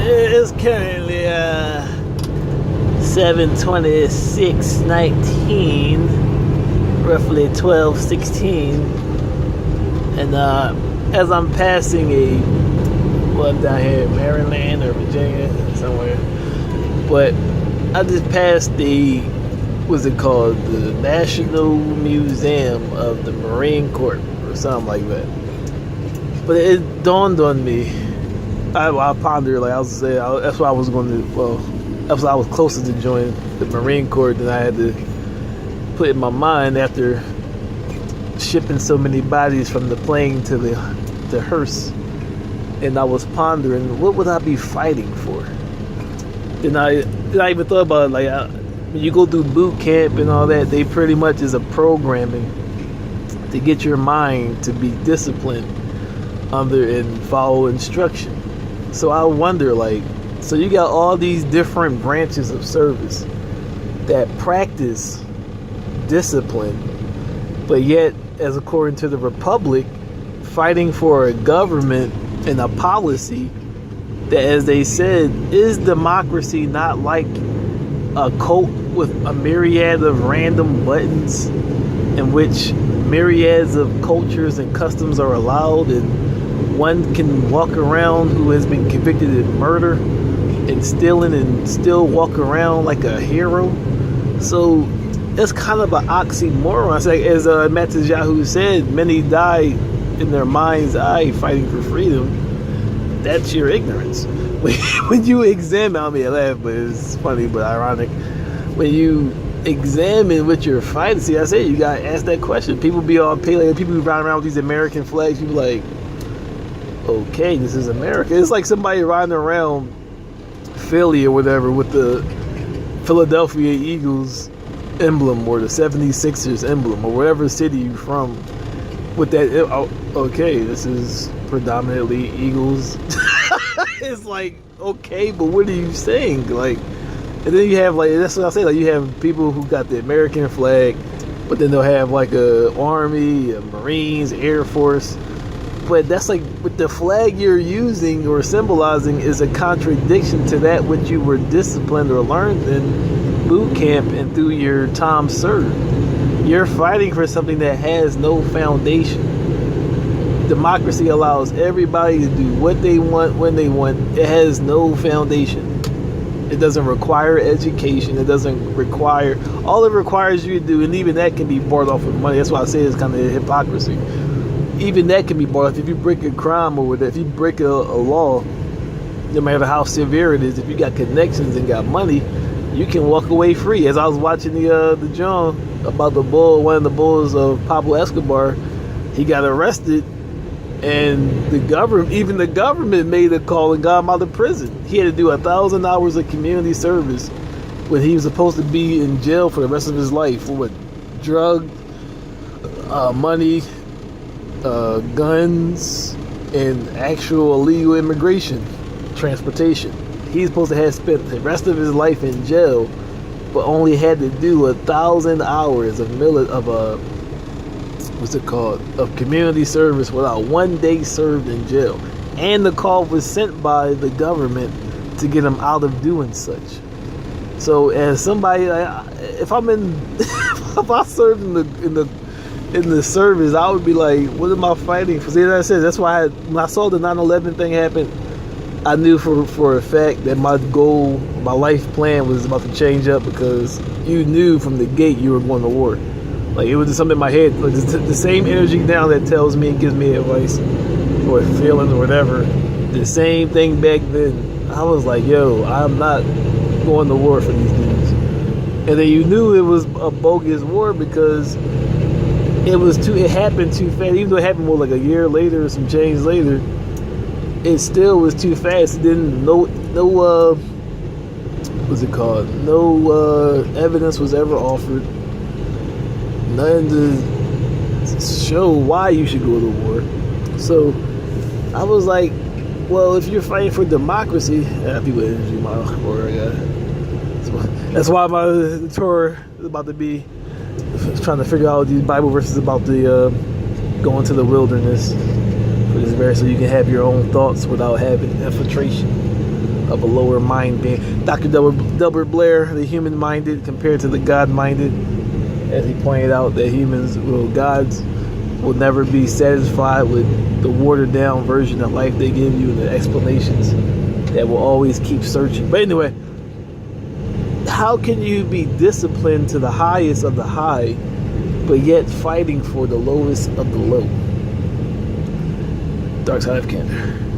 It's currently 7:26:19, roughly 12:16, and as I'm passing I'm down here in Maryland or Virginia somewhere, but I just passed what's it called, the National Museum of the Marine Corps or something like that. But it dawned on me. I pondered, like I was saying, that's why I was going to. Well, that's why I was closer to join the Marine Corps than I had to put in my mind after shipping so many bodies from the plane to the hearse. And I was pondering, what would I be fighting for? Then I even thought about it, like when you go through boot camp and all that, they pretty much is a programming to get your mind to be disciplined under and follow instruction. So I wonder, so you got all these different branches of service that practice discipline, but yet, as according to the Republic, fighting for a government and a policy that, as they said, is democracy, not like a cult with a myriad of random buttons in which myriads of cultures and customs are allowed, and one can walk around who has been convicted of murder and stealing and still walk around like a hero. So it's kind of an oxymoron. It's like, as Matt Yahoo said, many die in their mind's eye fighting for freedom. That's your ignorance. When you examine, I mean, I laugh, but it's funny but ironic. When you examine what you're fighting, see, I said you gotta ask that question. People be all pale, like people be riding around with these American flags. You be like, okay, this is America. It's like somebody riding around Philly or whatever with the Philadelphia Eagles emblem or the 76ers emblem or whatever city you're from with that. Okay, this is predominantly Eagles. It's like, okay, but what are you saying? Like, and then you have, like, that's what I say, like, you have people who got the American flag, but then they'll have like a Army, a Marines, Air Force. But that's like, with the flag you're using or symbolizing is a contradiction to that which you were disciplined or learned in boot camp and through your time served. You're fighting for something that has no foundation. Democracy allows everybody to do what they want when they want. It has no foundation. It doesn't require education. It doesn't require, all it requires you to do, and even that can be bought off with money. That's why I say it's kind of hypocrisy. Even that can be bought off. If you break a crime or whatever, if you break a law, no matter how severe it is, if you got connections and got money, you can walk away free. As I was watching the John about the bull, one of the bulls of Pablo Escobar, he got arrested, and the government made a call and got him out of prison. He had to do 1,000 hours of community service when he was supposed to be in jail for the rest of his life for what? Drug, money, guns, and actual illegal immigration, transportation. He's supposed to have spent the rest of his life in jail, but only had to do 1,000 hours of of community service without one day served in jail. And the call was sent by the government to get him out of doing such. So as somebody, if I'm in, if I served in the service, I would be like, what am I fighting for? See, like I said, that's why when I saw the 9/11 thing happen, I knew for a fact that my goal, my life plan was about to change up, because you knew from the gate you were going to war. Like, it was just something in my head, like the same energy now that tells me and gives me advice or feelings or whatever. The same thing back then. I was like, yo, I'm not going to war for these dudes. And then you knew it was a bogus war because it happened too fast. Even though it happened like a year later or some change later, it still was too fast. It didn't, what's it called? No evidence was ever offered. Nothing to show why you should go to war. So I was like, well, if you're fighting for democracy, people energy my or that's why my tour is about to be trying to figure out these Bible verses about the going to the wilderness for but it's very so you can have your own thoughts without having infiltration of a lower mind being. Dr. Delbert Blair, the human-minded compared to the God-minded, as he pointed out that gods will never be satisfied with the watered-down version of life they give you and the explanations that will always keep searching. But anyway, how can you be disciplined to the highest of the high, but yet fighting for the lowest of the low? Dark Side of Candor.